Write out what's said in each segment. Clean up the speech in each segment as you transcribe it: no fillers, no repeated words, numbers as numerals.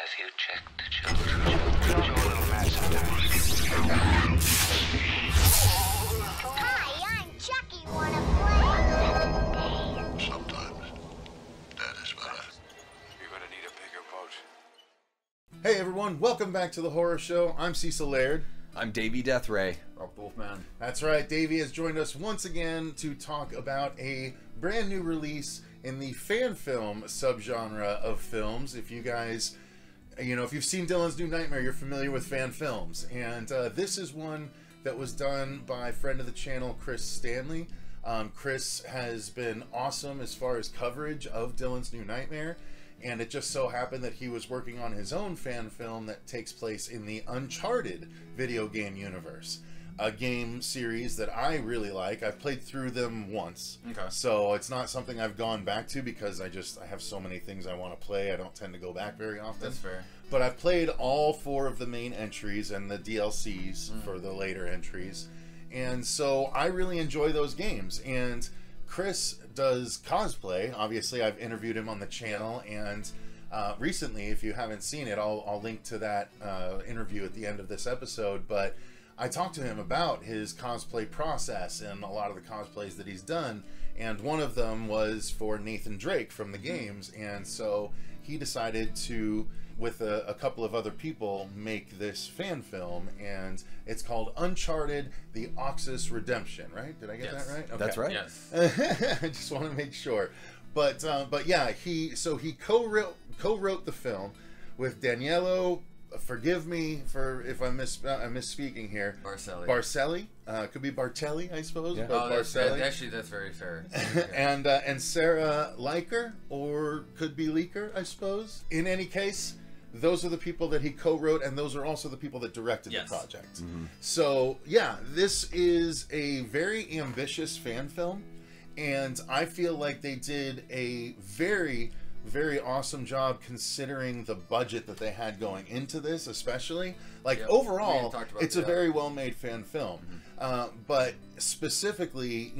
Have you checked the children? You're a little mad sometimes. Hi, I'm Chucky. Wanna play? Sometimes that is better. You're gonna need a bigger boat. Hey everyone, welcome back to the Horror Show. I'm Cecil Laird. I'm Davey Deathray. Wolfman. That's right, Davey has joined us once again to talk about a brand new release in the fan film subgenre of films. If you guys, if you've seen Dylan's New Nightmare, you're familiar with fan films. And this is one that was done by friend of the channel, Chris Stanley. Chris has been awesome as far as coverage of Dylan's New Nightmare. And it just so happened that he was working on his own fan film that takes place in the Uncharted video game universe. A game series that I really like. I've played through them once. Okay. So it's not something I've gone back to because I have so many things I want to play. I don't tend to go back very often. That's fair. But I've played all 4 of the main entries and the DLCs for the later entries. And so I really enjoy those games. And Chris does cosplay. Obviously, I've interviewed him on the channel, and recently, if you haven't seen it, I'll link to that interview at the end of this episode. But I talked to him about his cosplay process and a lot of the cosplays that he's done, and one of them was for Nathan Drake from the games, and so he decided to, with a couple of other people, make this fan film, and it's called Uncharted: The Oxus Redemption. Right? Did I get that right? Okay. That's right. Yes. I just want to make sure. But yeah, he co-wrote the film with Daniello. Forgive me for if I'm misspeaking here. Barcelli. Could be Bartelli, I suppose. Yeah. But Barcelli. Actually, that's very fair. and Sarah Leiker, or could be Leaker, I suppose. In any case, those are the people that he co-wrote, and those are also the people that directed the project. Mm-hmm. So yeah, this is a very ambitious fan film, and I feel like they did a very awesome job considering the budget that they had going into this, especially. Like, overall, it's a very well-made fan film. But specifically,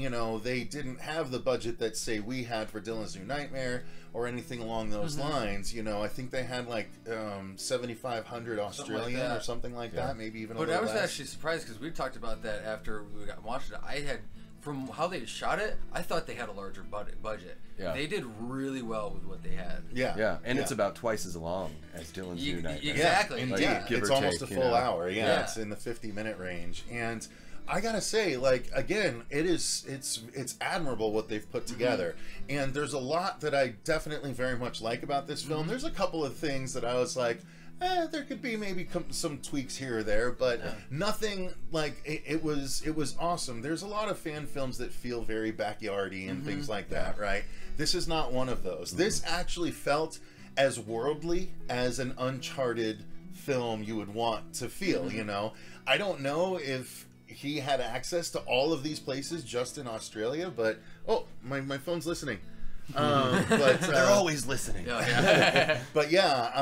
they didn't have the budget that, say, we had for Dylan's New Nightmare or anything along those lines. I think they had like 7,500 Australian or something like that, maybe even a little less. But I was actually surprised because we talked about that after we watched it. From how they shot it, I thought they had a larger budget. Yeah. They did really well with what they had. Yeah, and it's about twice as long as Dylan's New Nightmare. Exactly. Indeed. Like, it's almost a full hour. Yeah, it's in the 50-minute range. And I gotta say, like, again, it's admirable what they've put together. And there's a lot that I definitely very much like about this film. There's a couple of things that I was like, there could be maybe some tweaks here or there, but nothing like it was awesome. There's a lot of fan films that feel very backyardy and things like that, right? This is not one of those. This actually felt as worldly as an Uncharted film you would want to feel, I don't know if he had access to all of these places just in Australia, but my phone's listening. But they're always listening. But yeah,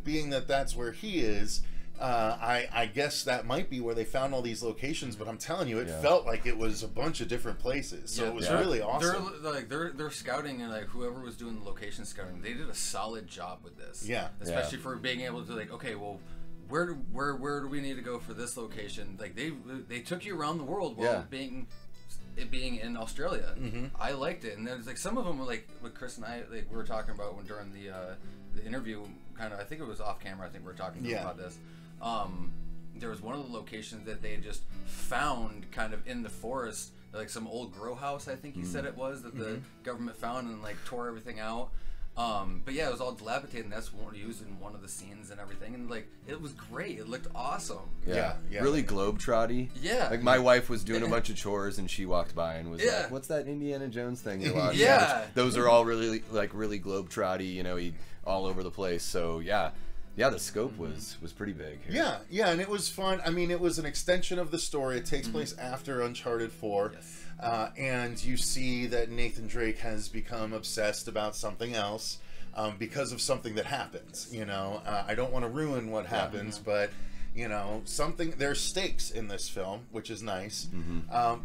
being that that's where he is, I guess that might be where they found all these locations. But I'm telling you, it felt like it was a bunch of different places. So it was really awesome. They're scouting, and like whoever was doing the location scouting, they did a solid job with this. Yeah, especially for being able to okay, well, where do we need to go for this location? Like they took you around the world while being in Australia. I liked it, and there's like some of them were like what Chris and I we were talking about during the interview. Kind of, I think it was off camera. I think we were talking about this. There was one of the locations that they just found kind of in the forest, like some old grow house. I think he said it was that the government found and like tore everything out. But yeah, it was all dilapidated, and that's used in one of the scenes and everything, and like it was great. It looked awesome. Yeah. Really globetrotty. Yeah. Like my wife was doing a bunch of chores, and she walked by and was like, "What's that Indiana Jones thing you're watching?" Those are all really globetrotty. All over the place. So yeah, the scope was pretty big here. Yeah, and it was fun. I mean, it was an extension of the story. It takes place after Uncharted 4. And you see that Nathan Drake has become obsessed about something else because of something that happens. I don't want to ruin what happens, but there's stakes in this film, which is nice.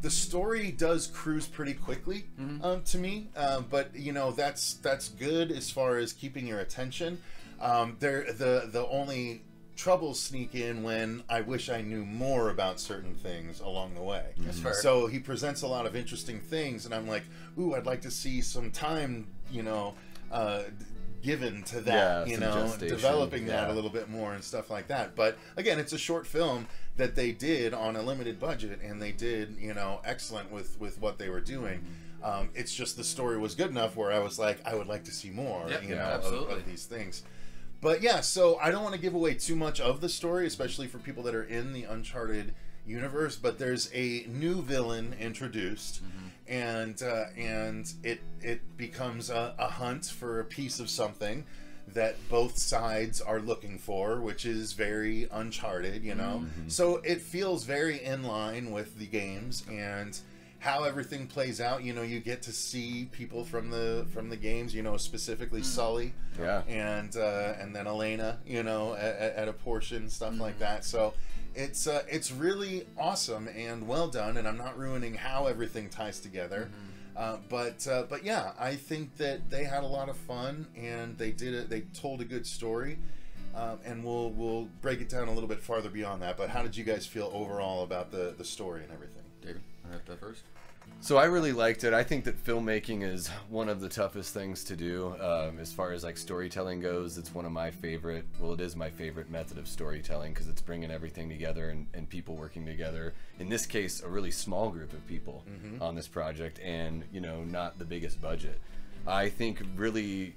The story does cruise pretty quickly to me, but that's good as far as keeping your attention. The only troubles sneak in when I wish I knew more about certain things along the way. That's fair. So he presents a lot of interesting things, and I'm like, ooh, I'd like to see some time, given to that, developing that a little bit more and stuff like that. But again, it's a short film that they did on a limited budget, and they did, excellent with what they were doing. It's just the story was good enough where I was like, I would like to see more, of these things. But yeah, so I don't want to give away too much of the story, especially for people that are in the Uncharted universe. But there's a new villain introduced, and it becomes a hunt for a piece of something that both sides are looking for, which is very Uncharted, So it feels very in line with the games and how everything plays out. You get to see people from the games, specifically Sully, and then Elena, at a portion, stuff like that. So it's really awesome and well done, and I'm not ruining how everything ties together. But yeah, I think that they had a lot of fun, and they told a good story. And we'll break it down a little bit farther beyond that. But how did you guys feel overall about the story and everything? David, I have that first. So I really liked it. I think that filmmaking is one of the toughest things to do as far as like storytelling goes. It's one of my favorite, well, it is my favorite method of storytelling because it's bringing everything together and people working together. In this case, a really small group of people on this project, and not the biggest budget. I think really,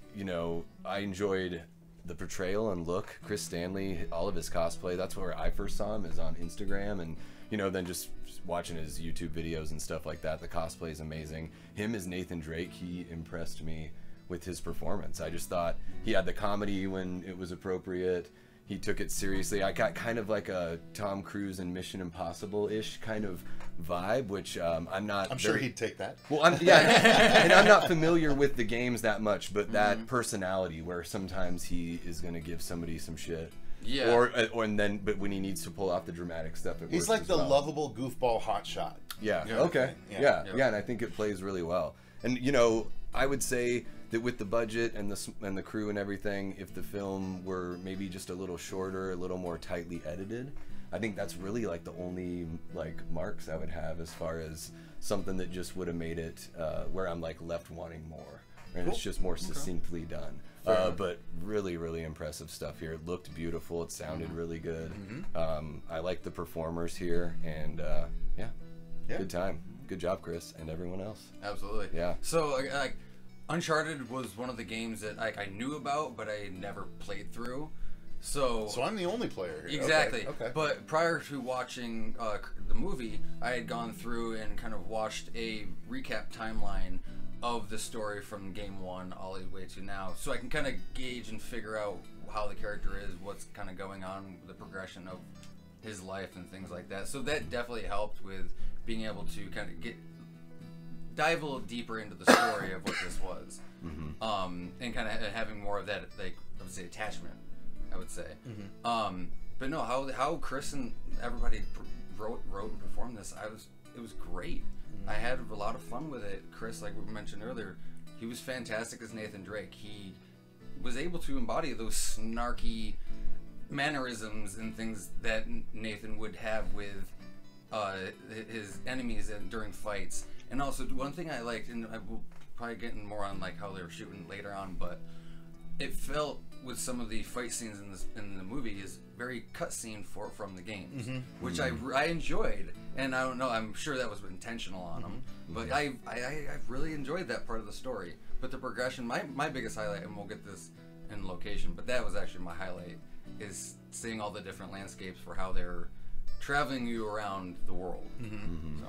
I enjoyed the portrayal and look. Chris Stanley, all of his cosplay, that's where I first saw him, is on Instagram, and then just watching his YouTube videos and stuff like that. The cosplay is amazing. Him as Nathan Drake, he impressed me with his performance. I just thought he had the comedy when it was appropriate. He took it seriously. I got kind of like a Tom Cruise and Mission Impossible-ish kind of vibe, which I'm not. I'm sure he'd take that. Well, and I'm not familiar with the games that much, but that personality where sometimes he is going to give somebody some shit. Yeah. But when he needs to pull off the dramatic stuff, he's like the lovable goofball hotshot. Yeah. Okay. Yeah. And I think it plays really well. And I would say that with the budget and the crew and everything, if the film were maybe just a little shorter, a little more tightly edited, I think that's really like the only like marks I would have as far as something that just would have made it where I'm like left wanting more, and it's just more succinctly done. But really, really impressive stuff here. It looked beautiful. It sounded really good. I like the performers here, and good time. Good job, Chris, and everyone else. Absolutely. Yeah. So, Uncharted was one of the games that I knew about, but I never played through. So I'm the only player here. Exactly. Okay. But prior to watching the movie, I had gone through and kind of watched a recap timeline of the story from game one all the way to now, so I can kind of gauge and figure out how the character is, what's kind of going on, the progression of his life and things like that. So that definitely helped with being able to kind of dive a little deeper into the story of what this was, and kind of having more of that, like, I would say, attachment, I would say. But no, how Chris and everybody wrote and performed this, it was great. I had a lot of fun with it. Chris, like we mentioned earlier, he was fantastic as Nathan Drake. He was able to embody those snarky mannerisms and things that Nathan would have with his enemies during fights. And also, one thing I liked, and I will probably get more on like how they were shooting later on, but it felt with some of the fight scenes in the movie is very cutscene from the games, which I enjoyed, and I don't know, I'm sure that was intentional on them, but I really enjoyed that part of the story. But the progression, my biggest highlight, and we'll get this in location, but that was actually my highlight, is seeing all the different landscapes for how they're traveling you around the world. So.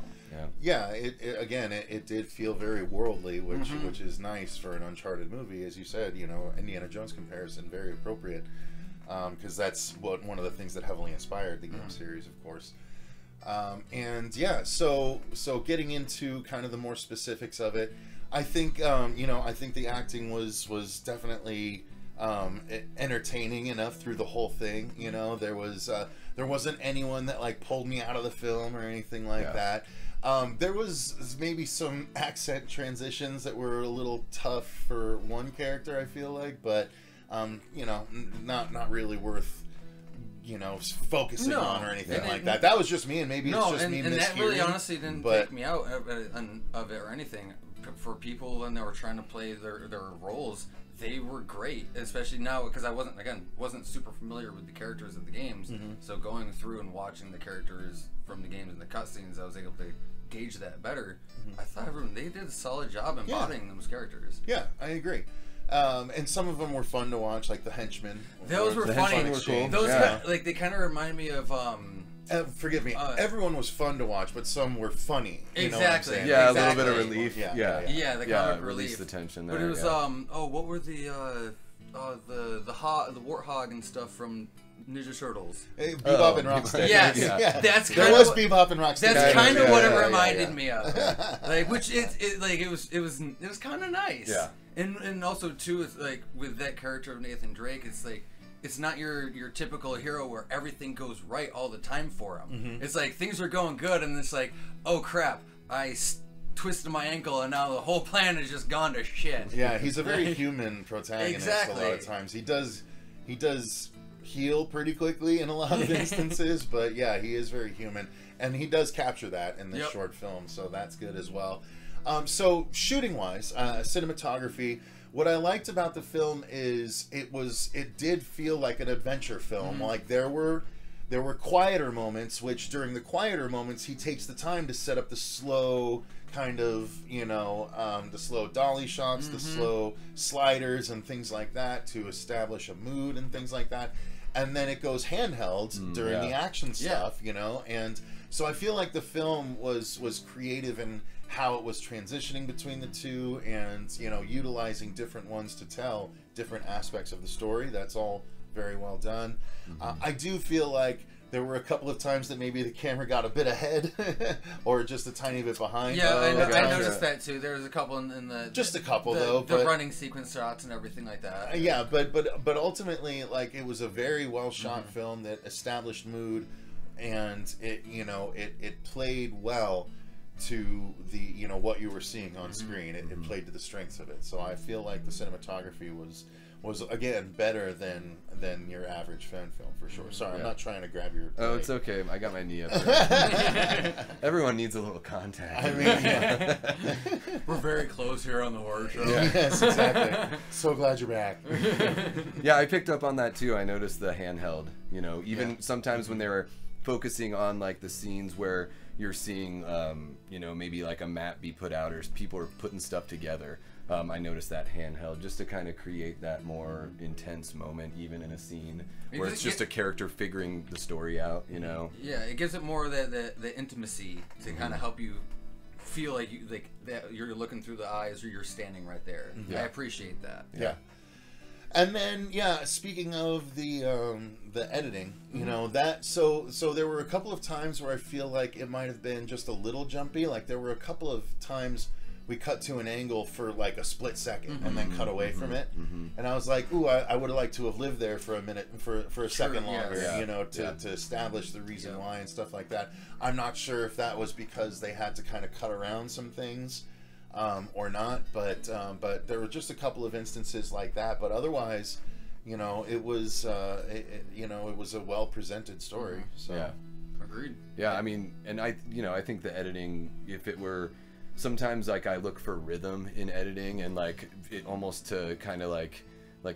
Yeah, it did feel very worldly, which is nice for an Uncharted movie, as you said. Indiana Jones comparison, very appropriate, because that's one of the things that heavily inspired the game series, of course. And yeah, so getting into kind of the more specifics of it, I think I think the acting was definitely entertaining enough through the whole thing. There wasn't anyone that like pulled me out of the film or anything like that. There was maybe some accent transitions that were a little tough for one character, I feel like, but you know, not really worth, you know, focusing on or anything like that. That was just me, and maybe it's just me mishearing. And that really honestly didn't take me out of it or anything. For people when they were trying to play their roles, they were great, especially now because I wasn't super familiar with the characters of the games. So going through and watching the characters from the games and the cutscenes, I was able to gauge that better. I thought they did a solid job embodying those characters. Yeah, I agree. And some of them were fun to watch, like the henchmen. Those were funny. Cool. Those they kind of remind me of. Forgive me. Everyone was fun to watch, but some were funny. Exactly. Yeah, a little bit of relief. Yeah, the comic relief. Release the tension there. But it was what were the warthog and stuff from Ninja Turtles? Bebop and Rocksteady. Yes, that's kind there was Bebop and Rocksteady. That's kind of what it reminded me of. Like, which it was kind of nice. Yeah. And also too, it's like with that character of Nathan Drake, it's like. It's not your typical hero where everything goes right all the time for him. It's like things are going good, and it's like, oh crap, I twisted my ankle, and now the whole plan has just gone to shit. Yeah, he's a very human protagonist. A lot of times, he does heal pretty quickly in a lot of instances, but yeah, he is very human, and he does capture that in this short film, so that's good as well. So shooting wise, cinematography. What I liked about the film is it did feel like an adventure film. Like there were quieter moments, which during the quieter moments he takes the time to set up the slow kind of, you know, the slow dolly shots, the slow sliders and things like that to establish a mood and things like that. And then it goes handheld during the action stuff, you know. And so I feel like the film was creative in how it was transitioning between the two, and you know, utilizing different ones to tell different aspects of the story. That's all very well done. I do feel like there were a couple of times that maybe the camera got a bit ahead or just a tiny bit behind. Yeah, I noticed that too. There was a couple in the just a couple the running sequence shots and everything like that. Yeah, but ultimately, like, it was a very well shot film that established mood, and it played well to the, you know, what you were seeing on screen. It played to the strengths of it. So I feel like the cinematography was again better than your average fan film for sure. Sorry, I'm not trying to grab your Oh, it's okay. I got my knee up there. Everyone needs a little contact. I mean, we're very close here on the horror show. Yes, exactly. So glad you're back. Yeah, I picked up on that too. I noticed the handheld, you know, even sometimes when they were focusing on like the scenes where you're seeing, you know, maybe like a map be put out or people are putting stuff together. I noticed that handheld just to kind of create that more intense moment, even in a scene where it's just a character figuring the story out, you know. Yeah, it gives it more of the intimacy to kind of help you feel like that you're looking through the eyes or you're standing right there. I appreciate that. Yeah. And then, speaking of the editing, you know, that so there were a couple of times where I feel like it might have been just a little jumpy. Like there were a couple of times we cut to an angle for like a split second and then cut away from it, and I was like, ooh, I would have liked to have lived there for a minute, for a second longer, you know, to establish the reason why and stuff like that. I'm not sure if that was because they had to kind of cut around some things. Or not, but there were just a couple of instances like that. But otherwise, you know, it was it was a well presented story. So yeah, agreed. Yeah, I mean, and I think the editing, if it were, sometimes like I look for rhythm in editing and like it almost to kind of like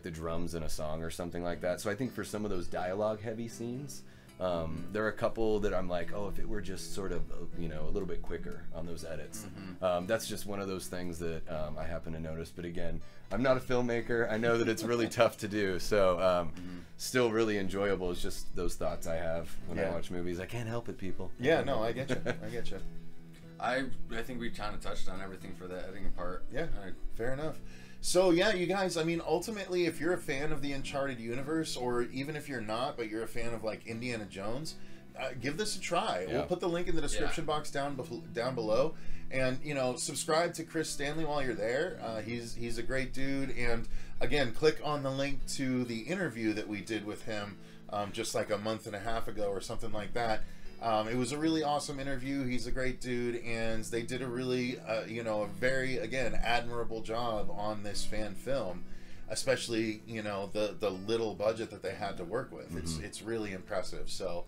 the drums in a song or something like that. So I think for some of those dialogue heavy scenes. There are a couple that I'm like, oh, if it were just sort of, you know, a little bit quicker on those edits. That's just one of those things that I happen to notice. But again, I'm not a filmmaker. I know that it's really tough to do. So still really enjoyable. It's just those thoughts I have when I watch movies. I can't help it, people. Yeah, no, I get you. I get you. I think we kind of touched on everything for the editing part. Yeah, fair enough. So yeah, you guys, I mean, ultimately, if you're a fan of the Uncharted universe, or even if you're not, but you're a fan of like Indiana Jones, give this a try. We'll put the link in the description box down below, and you know, subscribe to Chris Stanley while you're there. He's a great dude, and again, click on the link to the interview that we did with him just like a month and a half ago or something like that. It was a really awesome interview. He's a great dude, and they did a really, a very, again, admirable job on this fan film. especially, you know, the little budget that they had to work with. It's really impressive. So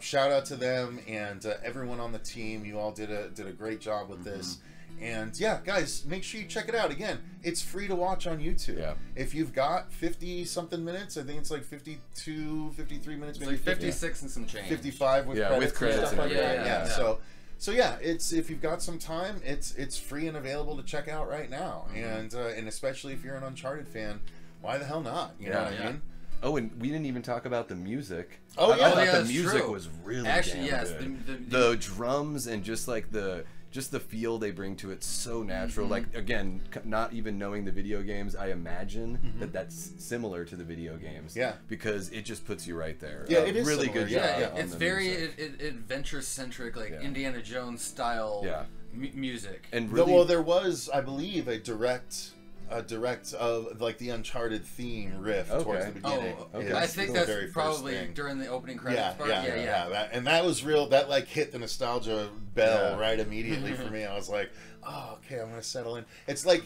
shout out to them and everyone on the team. You all did a great job with this. And yeah, guys, make sure you check it out. Again, it's free to watch on YouTube. Yeah. If you've got 50 something minutes, I think it's like 52, 53 minutes, maybe like 56 and some change. 55 with credits. With credits and stuff and like that. So yeah, it's if you've got some time, it's free and available to check out right now. And especially if you're an Uncharted fan, why the hell not? You know what I mean? Oh, and we didn't even talk about the music. Oh yeah, I thought the music was really actually damn yes. good. The drums and just the feel they bring to it, so natural. Like, again, not even knowing the video games, I imagine that that's similar to the video games. Yeah. Because it just puts you right there. Yeah, it is really similar. good job. Yeah, it's very adventure-centric, like Indiana Jones style music. And really, well, there was, I believe, a direct of like the Uncharted theme riff towards the beginning. I think that's probably during the opening credits part. That was real. That like hit the nostalgia bell right immediately for me. I was like, oh, okay, I'm gonna settle in. It's like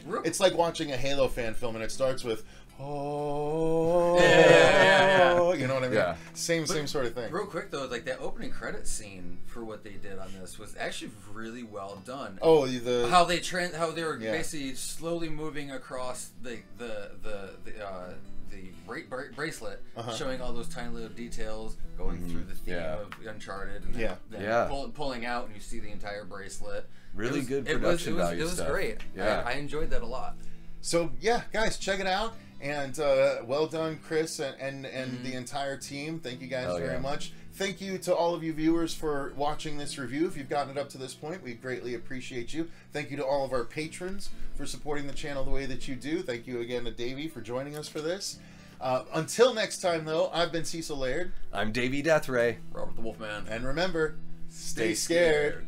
watching a Halo fan film, and it starts with you know what I mean? Yeah. Same sort of thing. Real quick though, like that opening credit scene for what they did on this was actually really well done. Oh, how they were basically slowly moving across the bracelet, showing all those tiny little details, going through the theme of Uncharted, and then pulling out, and you see the entire bracelet. Really good production value. It was stuff. great. Yeah. I enjoyed that a lot. So yeah, guys, check it out. And well done, Chris and the entire team. Thank you guys very much. Thank you to all of you viewers for watching this review. If you've gotten it up to this point, we greatly appreciate you. Thank you to all of our patrons for supporting the channel the way that you do. Thank you again to Davey for joining us for this. Until next time, though, I've been Cecil Laird. I'm Davey Deathray. Robert the Wolfman. And remember, stay scared.